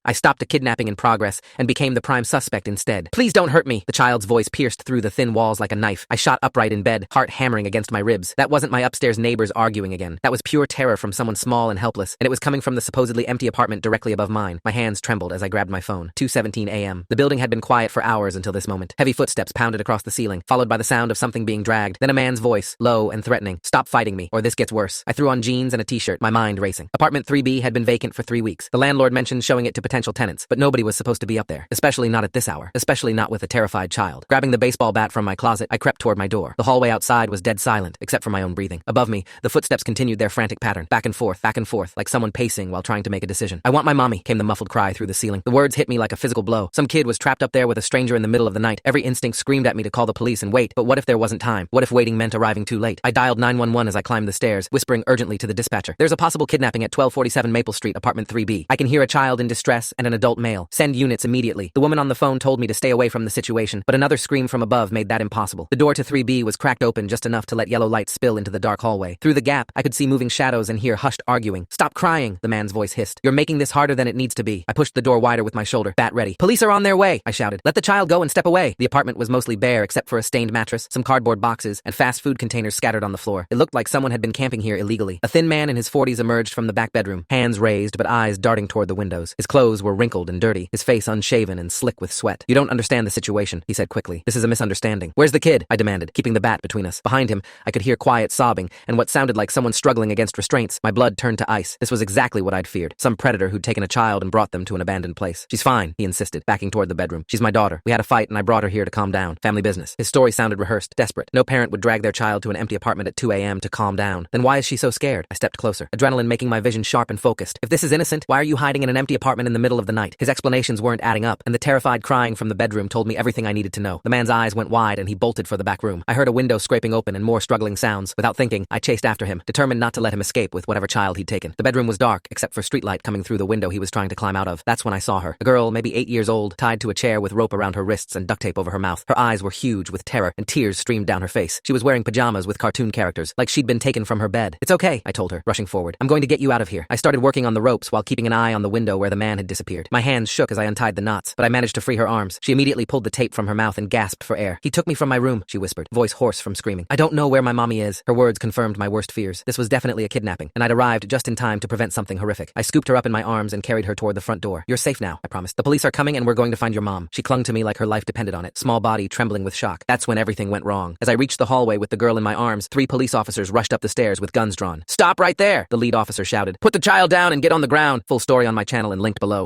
I stopped a kidnapping in progress and became the prime suspect instead. Please don't hurt me. The child's voice pierced through the thin walls like a knife. I shot upright in bed, heart hammering against my ribs. That wasn't my upstairs neighbors arguing again. That was pure terror from someone small and helpless, and it was coming from the supposedly empty apartment directly above mine. My hands trembled as I grabbed my phone. 2:17 a.m. The building had been quiet for hours until this moment. Heavy footsteps pounded across the ceiling, followed by the sound of something being dragged. Then a man's voice, low and threatening. Stop fighting me, or this gets worse. I threw on jeans and a t-shirt, my mind racing. Apartment 3B had been vacant for 3 weeks. The landlord mentioned showing it to potential tenants, but nobody was supposed to be up there, especially not at this hour, especially not with a terrified child. Grabbing the baseball bat from my closet, I crept toward my door. The hallway outside was dead silent, except for my own breathing. Above me, the footsteps continued their frantic pattern, back and forth, like someone pacing while trying to make a decision. I want my mommy, came the muffled cry through the ceiling. The words hit me like a physical blow. Some kid was trapped up there with a stranger in the middle of the night. Every instinct screamed at me to call the police and wait, but what if there wasn't time? What if waiting meant arriving too late? I dialed 911 as I climbed the stairs, whispering urgently to the dispatcher. There's a possible kidnapping at 1247 Maple Street, apartment 3B. I can hear a child in distress and an adult male. Send units immediately. The woman on the phone told me to stay away from the situation, but another scream from above made that impossible. The door to 3B was cracked open just enough to let yellow light spill into the dark hallway. Through the gap, I could see moving shadows and hear hushed arguing. Stop crying, the man's voice hissed. You're making this harder than it needs to be. I pushed the door wider with my shoulder, bat ready. Police are on their way, I shouted. Let the child go and step away. The apartment was mostly bare except for a stained mattress, some cardboard boxes, and fast food containers scattered on the floor. It looked like someone had been camping here illegally. A thin man in his 40s emerged from the back bedroom, hands raised but eyes darting toward the windows. His clothes were wrinkled and dirty, his face unshaven and slick with sweat. You don't understand the situation, he said quickly. This is a misunderstanding. Where's the kid? I demanded, keeping the bat between us. Behind him, I could hear quiet sobbing and what sounded like someone struggling against restraints. My blood turned to ice. This was exactly what I'd feared. Some predator who'd taken a child and brought them to an abandoned place. She's fine, he insisted, backing toward the bedroom. She's my daughter. We had a fight and I brought her here to calm down. Family business. His story sounded rehearsed, desperate. No parent would drag their child to an empty apartment at 2 a.m. to calm down. Then why is she so scared? I stepped closer, adrenaline making my vision sharp and focused. If this is innocent, why are you hiding in an empty apartment in the middle of the night? His explanations weren't adding up, and the terrified crying from the bedroom told me everything I needed to know. The man's eyes went wide and he bolted for the back room. I heard a window scraping open and more struggling sounds. Without thinking, I chased after him, determined not to let him escape with whatever child he'd taken. The bedroom was dark, except for streetlight coming through the window he was trying to climb out of. That's when I saw her. A girl, maybe 8 years old, tied to a chair with rope around her wrists and duct tape over her mouth. Her eyes were huge with terror, and tears streamed down her face. She was wearing pajamas with cartoon characters, like she'd been taken from her bed. It's okay, I told her, rushing forward. I'm going to get you out of here. I started working on the ropes while keeping an eye on the window where the man had disappeared. My hands shook as I untied the knots, but I managed to free her arms. She immediately pulled the tape from her mouth and gasped for air. He took me from my room, she whispered, voice hoarse from screaming. I don't know where my mommy is. Her words confirmed my worst fears. This was definitely a kidnapping, and I'd arrived just in time to prevent something horrific. I scooped her up in my arms and carried her toward the front door. You're safe now, I promised. The police are coming and we're going to find your mom. She clung to me like her life depended on it, small body trembling with shock. That's when everything went wrong. As I reached the hallway with the girl in my arms, 3 police officers rushed up the stairs with guns drawn. Stop right there, the lead officer shouted. Put the child down and get on the ground. Full story on my channel and linked below.